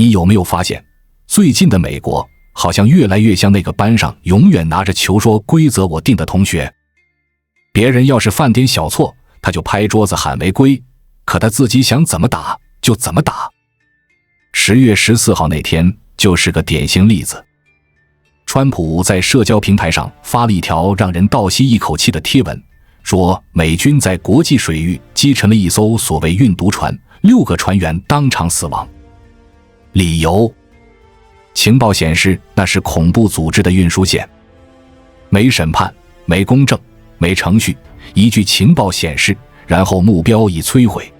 你有没有发现，最近的美国好像越来越像那个班上永远拿着球说规则我定的同学。别人要是犯点小错，他就拍桌子喊违规，可他自己想怎么打就怎么打。10月14号那天就是个典型例子。川普在社交平台上发了一条让人倒吸一口气的贴文，说美军在国际水域击沉了一艘所谓运毒船，6个船员当场死亡。理由：情报显示那是恐怖组织的运输线。没审判，没公正，没程序，一句情报显示，然后目标已摧毁。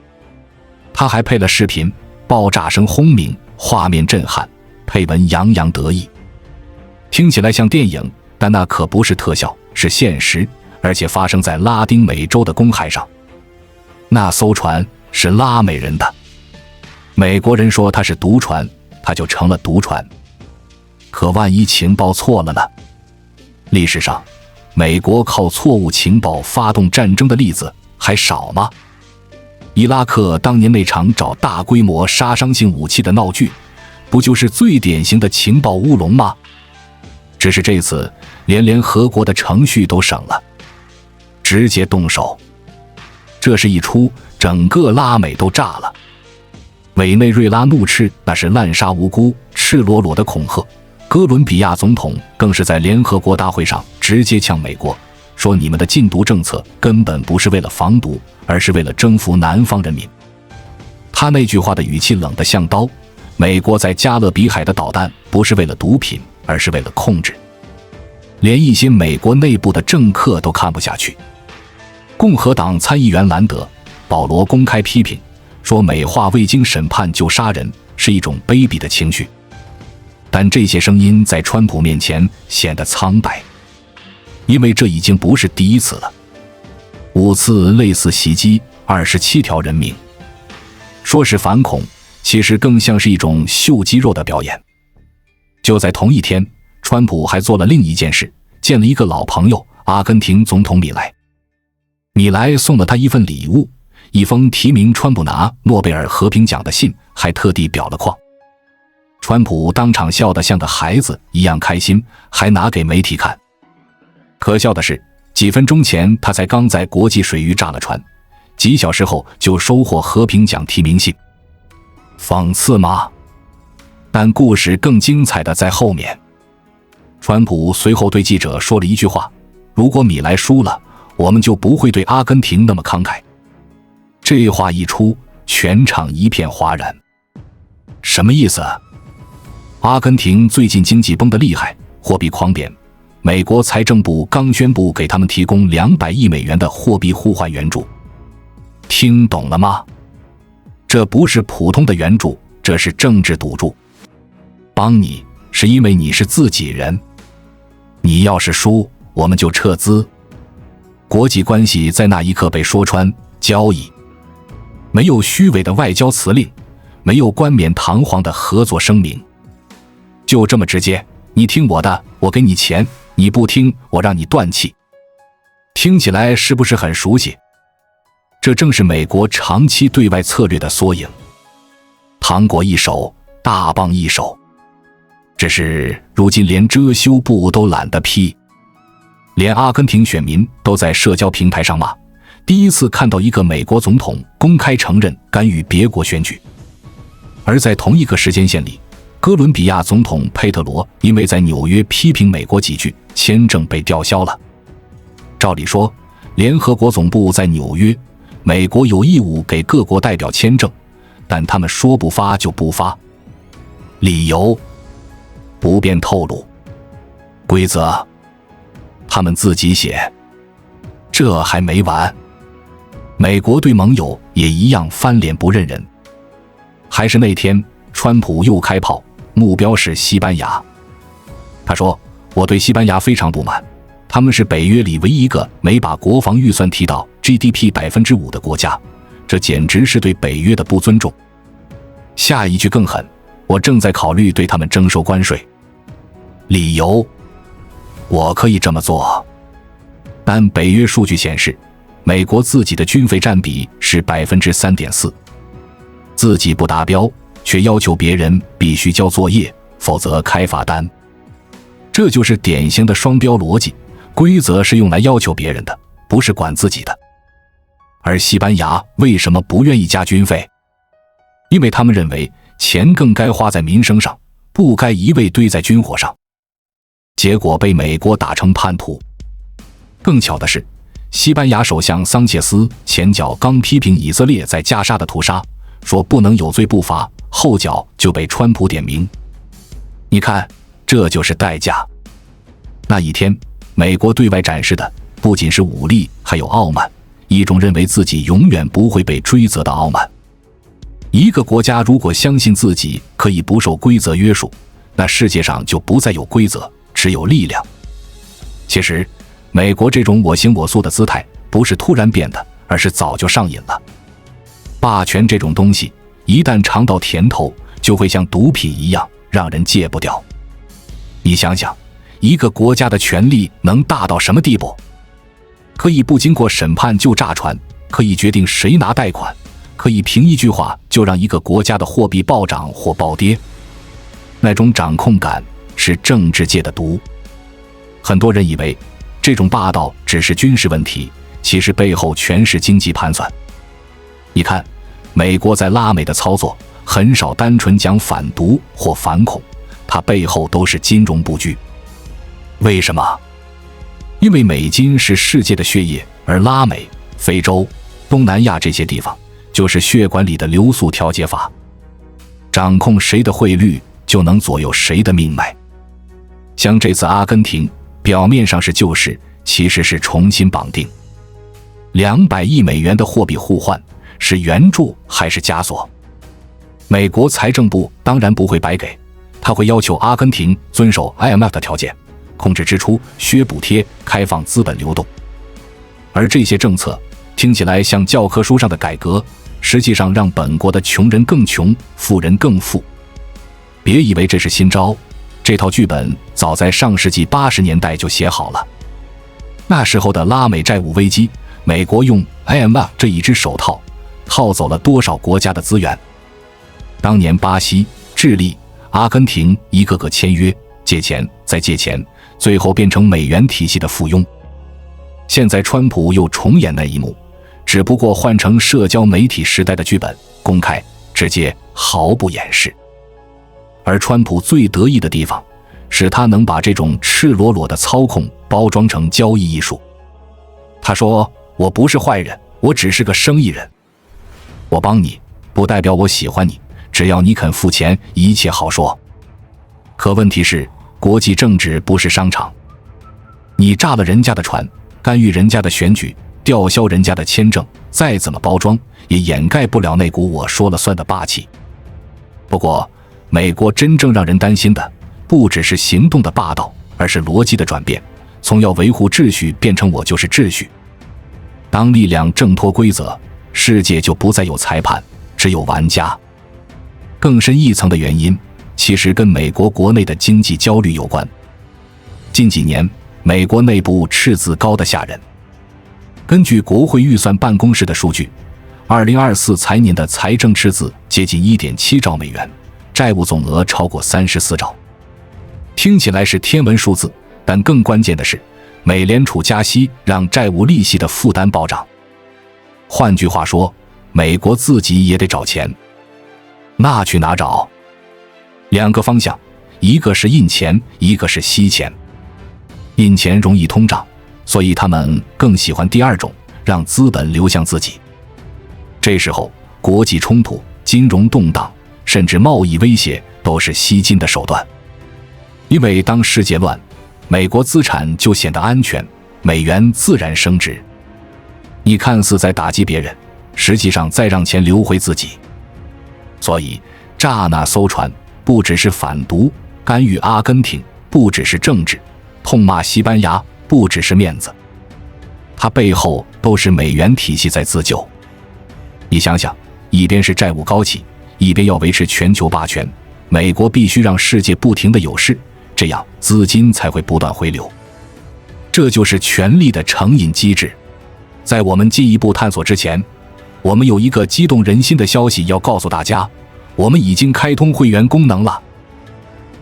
他还配了视频，爆炸声轰鸣，画面震撼，配文洋洋得意。听起来像电影，但那可不是特效，是现实，而且发生在拉丁美洲的公海上。那艘船是拉美人的，美国人说它是毒船，它就成了毒船。可万一情报错了呢？历史上美国靠错误情报发动战争的例子还少吗？伊拉克当年那场找大规模杀伤性武器的闹剧，不就是最典型的情报乌龙吗？只是这次连联合国的程序都省了，直接动手。这事一出，整个拉美都炸了。委内瑞拉怒斥那是滥杀无辜、赤裸裸的恐吓，哥伦比亚总统更是在联合国大会上直接呛美国，说你们的禁毒政策根本不是为了防毒，而是为了征服南方人民。他那句话的语气冷得像刀，美国在加勒比海的导弹不是为了毒品，而是为了控制。连一些美国内部的政客都看不下去。共和党参议员兰德·保罗公开批评，说美化未经审判就杀人是一种卑鄙的情绪。但这些声音在川普面前显得苍白，因为这已经不是第一次了。5次类似袭击，27条人命。说是反恐，其实更像是一种秀肌肉的表演。就在同一天，川普还做了另一件事，见了一个老朋友，阿根廷总统米莱。米莱送了他一份礼物，一封提名川普拿诺贝尔和平奖的信，还特地裱了框。川普当场笑得像个孩子一样开心，还拿给媒体看。可笑的是，几分钟前他才刚在国际水域炸了船，几小时后就收获和平奖提名信。讽刺吗？但故事更精彩的在后面。川普随后对记者说了一句话：如果米莱输了，我们就不会对阿根廷那么慷慨。这话一出，全场一片哗然。什么意思？阿根廷最近经济崩得厉害，货币狂贬，美国财政部刚宣布给他们提供200亿美元的货币互换援助。听懂了吗？这不是普通的援助，这是政治赌注。帮你是因为你是自己人，你要是输，我们就撤资。国际关系在那一刻被说穿，交易。没有虚伪的外交辞令，没有冠冕堂皇的合作声明，就这么直接，你听我的，我给你钱，你不听，我让你断气。听起来是不是很熟悉？这正是美国长期对外策略的缩影。糖果一手，大棒一手。只是如今连遮羞布都懒得披，连阿根廷选民都在社交平台上骂，第一次看到一个美国总统公开承认干预别国选举。而在同一个时间线里，哥伦比亚总统佩特罗因为在纽约批评美国几句，签证被吊销了。照理说，联合国总部在纽约，美国有义务给各国代表签证，但他们说不发就不发。理由不便透露，规则他们自己写。这还没完，美国对盟友也一样翻脸不认人。还是那天，川普又开炮，目标是西班牙。他说，我对西班牙非常不满，他们是北约里唯一一个没把国防预算提到 GDP 5% 的国家，这简直是对北约的不尊重。下一句更狠，我正在考虑对他们征收关税。理由，我可以这么做，但北约数据显示，美国自己的军费占比是 3.4%， 自己不达标，却要求别人必须交作业，否则开罚单。这就是典型的双标逻辑，规则是用来要求别人的，不是管自己的。而西班牙为什么不愿意加军费？因为他们认为钱更该花在民生上，不该一味堆在军火上。结果被美国打成叛徒。更巧的是，西班牙首相桑切斯前脚刚批评以色列在加沙的屠杀，说不能有罪不罚，后脚就被川普点名。你看，这就是代价。那一天，美国对外展示的不仅是武力，还有傲慢，一种认为自己永远不会被追责的傲慢。一个国家如果相信自己可以不受规则约束，那世界上就不再有规则，只有力量。其实，美国这种我行我素的姿态不是突然变的，而是早就上瘾了。霸权这种东西，一旦尝到甜头，就会像毒品一样，让人戒不掉。你想想，一个国家的权力能大到什么地步？可以不经过审判就炸船，可以决定谁拿贷款，可以凭一句话就让一个国家的货币暴涨或暴跌。那种掌控感是政治界的毒。很多人以为这种霸道只是军事问题，其实背后全是经济盘算。你看，美国在拉美的操作很少单纯讲反毒或反恐，它背后都是金融布局。为什么？因为美金是世界的血液，而拉美、非洲、东南亚这些地方就是血管里的流速调节阀。掌控谁的汇率，就能左右谁的命脉。像这次阿根廷，表面上是救市，其实是重新绑定。200亿美元的货币互换，是援助还是枷锁？美国财政部当然不会白给，他会要求阿根廷遵守 IMF 的条件，控制支出、削补贴、开放资本流动。而这些政策听起来像教科书上的改革，实际上让本国的穷人更穷，富人更富。别以为这是新招，这套剧本早在上世纪80年代就写好了。那时候的拉美债务危机，美国用 IMF 这一只手套套走了多少国家的资源？当年巴西、智利、阿根廷一个个签约借钱再借钱，最后变成美元体系的附庸。现在川普又重演那一幕，只不过换成社交媒体时代的剧本，公开、直接，毫不掩饰。而川普最得意的地方，是他能把这种赤裸裸的操控包装成交易艺术。他说，我不是坏人，我只是个生意人。我帮你，不代表我喜欢你，只要你肯付钱，一切好说。可问题是，国际政治不是商场，你炸了人家的船，干预人家的选举，吊销人家的签证，再怎么包装，也掩盖不了那股我说了算的霸气。不过，美国真正让人担心的，不只是行动的霸道，而是逻辑的转变，从要维护秩序变成我就是秩序。当力量挣脱规则，世界就不再有裁判，只有玩家。更深一层的原因，其实跟美国国内的经济焦虑有关。近几年，美国内部赤字高得吓人。根据国会预算办公室的数据，2024财年的财政赤字接近 1.7 兆美元，债务总额超过34兆。听起来是天文数字，但更关键的是，美联储加息让债务利息的负担暴涨。换句话说，美国自己也得找钱。那去哪找？两个方向，一个是印钱，一个是吸钱。印钱容易通胀，所以他们更喜欢第二种，让资本流向自己。这时候，国际冲突、金融动荡，甚至贸易威胁都是吸金的手段。因为当世界乱，美国资产就显得安全，美元自然升值。你看似在打击别人，实际上在让钱流回自己。所以炸那艘船不只是反毒，干预阿根廷不只是政治，痛骂西班牙不只是面子，它背后都是美元体系在自救。你想想，一边是债务高企，一边要维持全球霸权，美国必须让世界不停地有事，这样资金才会不断回流。这就是权力的成瘾机制。在我们进一步探索之前，我们有一个激动人心的消息要告诉大家，我们已经开通会员功能了。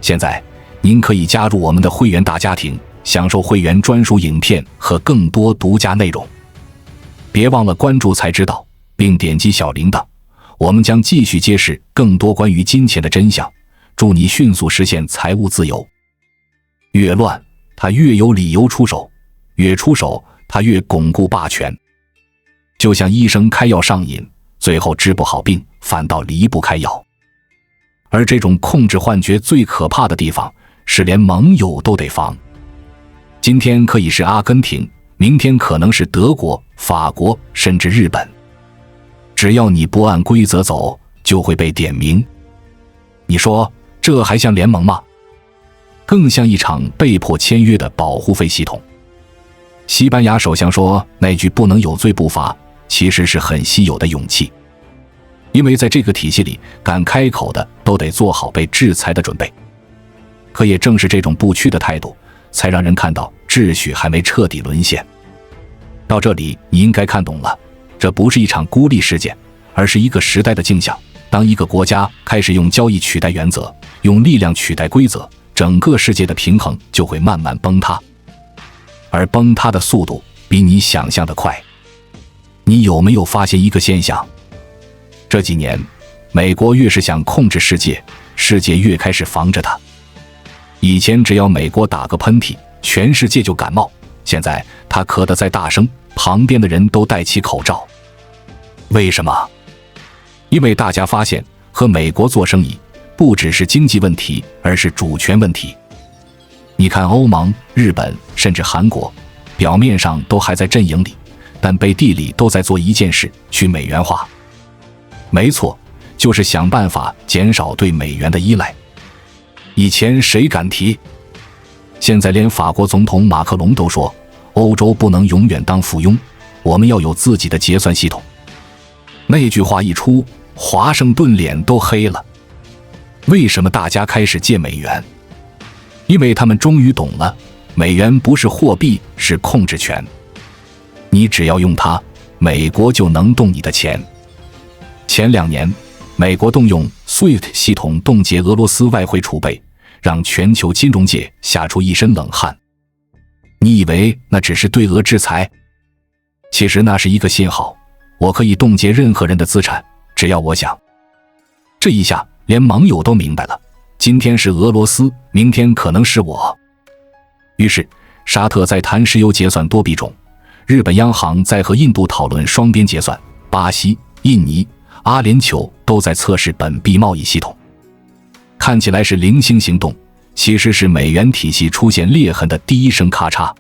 现在您可以加入我们的会员大家庭，享受会员专属影片和更多独家内容。别忘了关注才知道，并点击小铃铛，我们将继续揭示更多关于金钱的真相，助你迅速实现财务自由。越乱，他越有理由出手；越出手，他越巩固霸权。就像医生开药上瘾，最后治不好病，反倒离不开药。而这种控制幻觉最可怕的地方，是连盟友都得防。今天可以是阿根廷，明天可能是德国、法国，甚至日本。只要你不按规则走，就会被点名。你说这还像联盟吗？更像一场被迫签约的保护费系统。西班牙首相说那句不能有罪不罚，其实是很稀有的勇气。因为在这个体系里，敢开口的都得做好被制裁的准备。可也正是这种不屈的态度，才让人看到秩序还没彻底沦陷。到这里，你应该看懂了，这不是一场孤立事件，而是一个时代的镜像。当一个国家开始用交易取代原则，用力量取代规则，整个世界的平衡就会慢慢崩塌。而崩塌的速度比你想象的快。你有没有发现一个现象？这几年，美国越是想控制世界，世界越开始防着它。以前只要美国打个喷嚏，全世界就感冒，现在他咳得再大声，旁边的人都戴起口罩。为什么？因为大家发现和美国做生意不只是经济问题，而是主权问题。你看欧盟、日本甚至韩国，表面上都还在阵营里，但背地里都在做一件事，去美元化。没错，就是想办法减少对美元的依赖。以前谁敢提？现在连法国总统马克龙都说，欧洲不能永远当附庸，我们要有自己的结算系统。那句话一出，华盛顿脸都黑了。为什么大家开始借美元？因为他们终于懂了，美元不是货币，是控制权。你只要用它，美国就能动你的钱。前2年，美国动用 SWIFT 系统冻结俄罗斯外汇储备，让全球金融界吓出一身冷汗。你以为那只是对俄制裁？其实那是一个信号，我可以冻结任何人的资产，只要我想。这一下，连盟友都明白了，今天是俄罗斯，明天可能是我。于是，沙特在谈石油结算多币种，日本央行在和印度讨论双边结算，巴西、印尼、阿联酋都在测试本币贸易系统。看起来是零星行动，其实是美元体系出现裂痕的第一声咔嚓。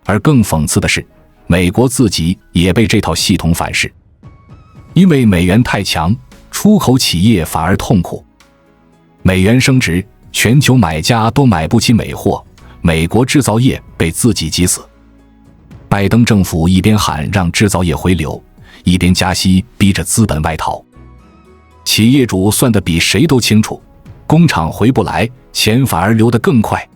而更讽刺的是，美国自己也被这套系统反噬。因为美元太强，出口企业反而痛苦。美元升值，全球买家都买不起美货，美国制造业被自己挤死。拜登政府一边喊让制造业回流，一边加息逼着资本外逃。企业主算得比谁都清楚，工厂回不来，钱反而流得更快。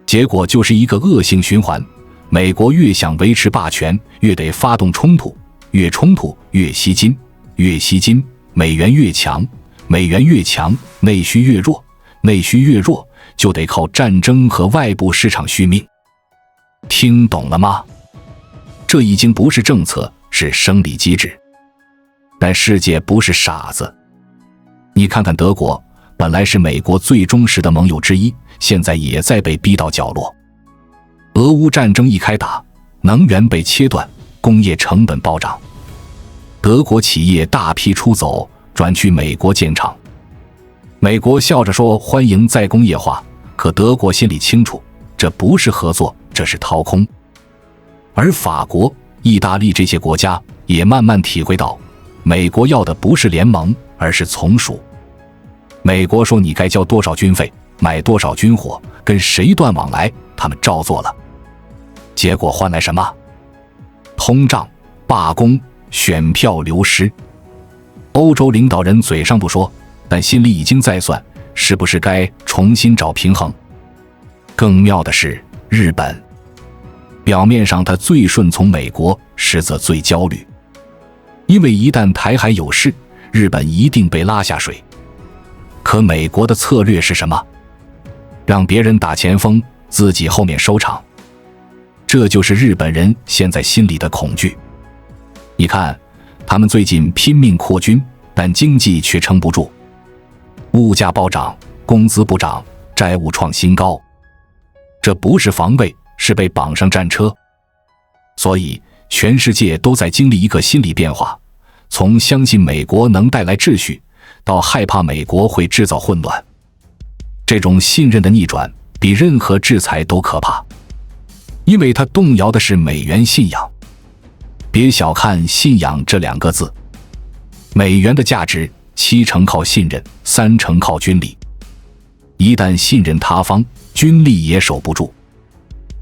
结果就是一个恶性循环，美国越想维持霸权，越得发动冲突，越冲突越吸金，越吸金美元越强，美元越强内需越弱，内需越弱就得靠战争和外部市场续命。听懂了吗？这已经不是政策，是生理机制。但世界不是傻子，你看看德国，本来是美国最忠实的盟友之一，现在也在被逼到角落。俄乌战争一开打，能源被切断，工业成本暴涨，德国企业大批出走，转去美国建厂。美国笑着说欢迎再工业化，可德国心里清楚，这不是合作，这是掏空。而法国、意大利这些国家也慢慢体会到，美国要的不是联盟，而是从属。美国说你该交多少军费，买多少军火，跟谁断往来，他们照做了。结果换来什么？通胀、罢工、选票流失。欧洲领导人嘴上不说，但心里已经在算，是不是该重新找平衡。更妙的是，日本表面上他最顺从美国，实则最焦虑。因为一旦台海有事，日本一定被拉下水。可美国的策略是什么？让别人打前锋，自己后面收场。这就是日本人现在心里的恐惧。你看，他们最近拼命扩军，但经济却撑不住，物价暴涨，工资不涨，债务创新高。这不是防卫，是被绑上战车。所以全世界都在经历一个心理变化，从相信美国能带来秩序，到害怕美国会制造混乱。这种信任的逆转比任何制裁都可怕，因为它动摇的是美元信仰。别小看信仰这2个字，美元的价值70%靠信任，30%靠军力。一旦信任塌方，军力也守不住。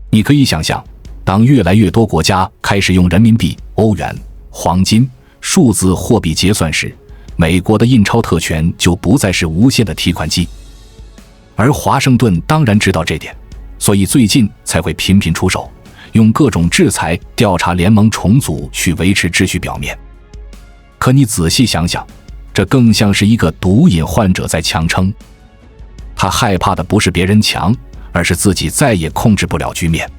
你可以想象，当越来越多国家开始用人民币、欧元、黄金、数字货币结算时，美国的印钞特权就不再是无限的提款机。而华盛顿当然知道这点，所以最近才会频频出手，用各种制裁、调查联盟重组去维持秩序表面。可你仔细想想，这更像是一个毒瘾患者在强撑。他害怕的不是别人强，而是自己再也控制不了局面。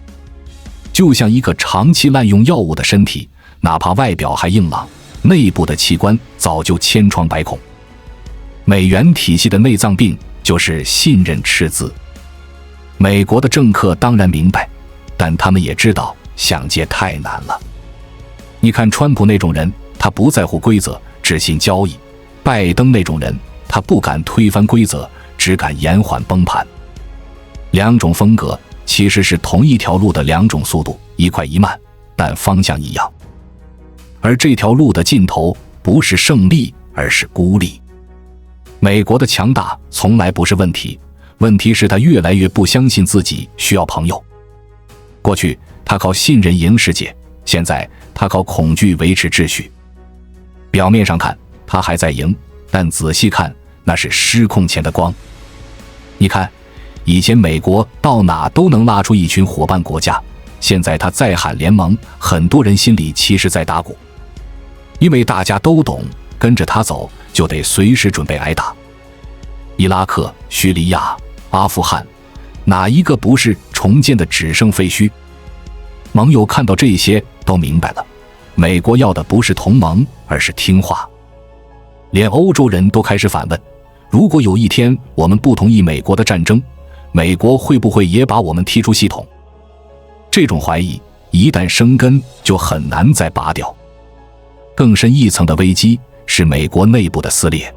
就像一个长期滥用药物的身体，哪怕外表还硬朗，内部的器官早就千疮百孔。美元体系的内脏病就是信任赤字。美国的政客当然明白，但他们也知道想借太难了。你看川普那种人，他不在乎规则，只信交易；拜登那种人，他不敢推翻规则，只敢延缓崩盘。2种风格其实是同一条路的2种速度，一快一慢，但方向一样。而这条路的尽头不是胜利，而是孤立。美国的强大从来不是问题，问题是他越来越不相信自己需要朋友。过去他靠信任赢世界，现在他靠恐惧维持秩序。表面上看他还在赢，但仔细看，那是失控前的光。你看，以前美国到哪都能拉出一群伙伴国家，现在他再喊联盟，很多人心里其实在打鼓，因为大家都懂，跟着他走就得随时准备挨打。伊拉克、叙利亚、阿富汗，哪一个不是重建的只剩废墟？盟友看到这些都明白了，美国要的不是同盟，而是听话。连欧洲人都开始反问，如果有一天我们不同意美国的战争，美国会不会也把我们踢出系统？这种怀疑一旦生根，就很难再拔掉。更深一层的危机是美国内部的撕裂。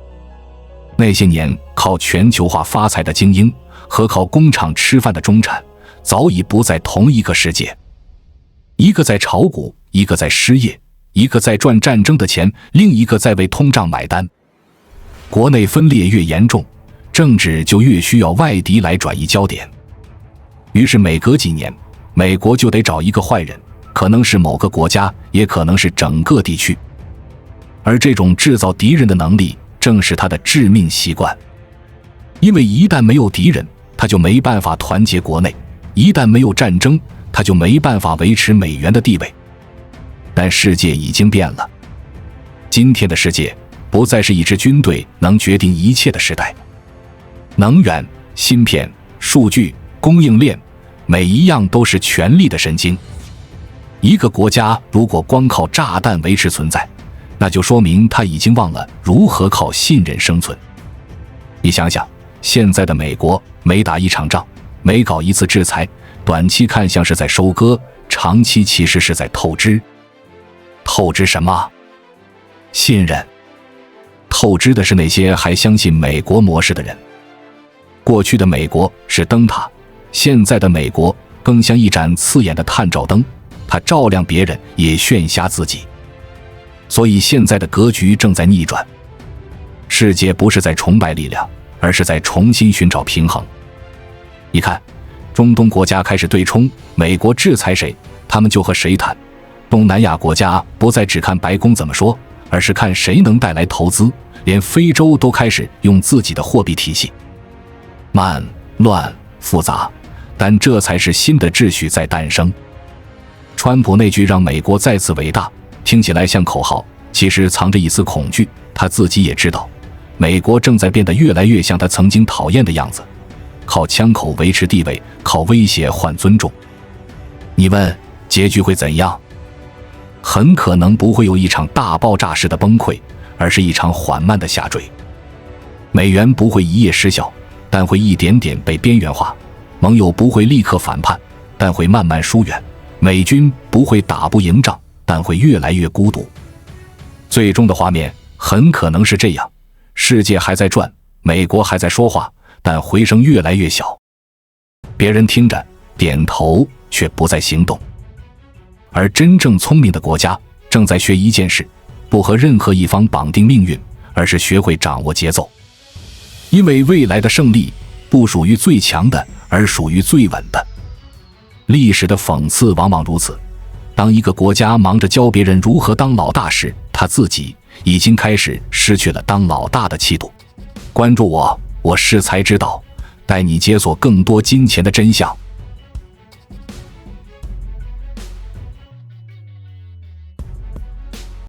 那些年靠全球化发财的精英和靠工厂吃饭的中产，早已不在同一个世界。一个在炒股，一个在失业，一个在赚战争的钱，另一个在为通胀买单。国内分裂越严重，政治就越需要外敌来转移焦点。于是每隔几年，美国就得找一个坏人，可能是某个国家，也可能是整个地区。而这种制造敌人的能力，正是他的致命习惯。因为一旦没有敌人，他就没办法团结国内；一旦没有战争，他就没办法维持美元的地位。但世界已经变了，今天的世界不再是一支军队能决定一切的时代。能源、芯片、数据、供应链，每一样都是权力的神经。一个国家如果光靠炸弹维持存在，那就说明他已经忘了如何靠信任生存。你想想，现在的美国每打一场仗，每搞一次制裁，短期看像是在收割，长期其实是在透支。透支什么？信任。透支的是那些还相信美国模式的人。过去的美国是灯塔，现在的美国更像一盏刺眼的探照灯，它照亮别人，也眩瞎自己。所以现在的格局正在逆转，世界不是在崇拜力量，而是在重新寻找平衡。你看，中东国家开始对冲，美国制裁谁，他们就和谁谈；东南亚国家不再只看白宫怎么说，而是看谁能带来投资，连非洲都开始用自己的货币体系。慢、乱、复杂，但这才是新的秩序在诞生。川普那句让美国再次伟大，听起来像口号，其实藏着一丝恐惧。他自己也知道，美国正在变得越来越像他曾经讨厌的样子，靠枪口维持地位，靠威胁换尊重。你问结局会怎样？很可能不会有一场大爆炸式的崩溃，而是一场缓慢的下坠。美元不会一夜失效，但会一点点被边缘化；盟友不会立刻反叛，但会慢慢疏远；美军不会打不赢仗，但会越来越孤独。最终的画面很可能是这样：世界还在转，美国还在说话，但回声越来越小。别人听着点头，却不再行动。而真正聪明的国家正在学一件事，不和任何一方绑定命运，而是学会掌握节奏。因为未来的胜利不属于最强的，而属于最稳的。历史的讽刺往往如此，当一个国家忙着教别人如何当老大时，他自己已经开始失去了当老大的气度。关注我，我是才知道，带你解锁更多金钱的真相。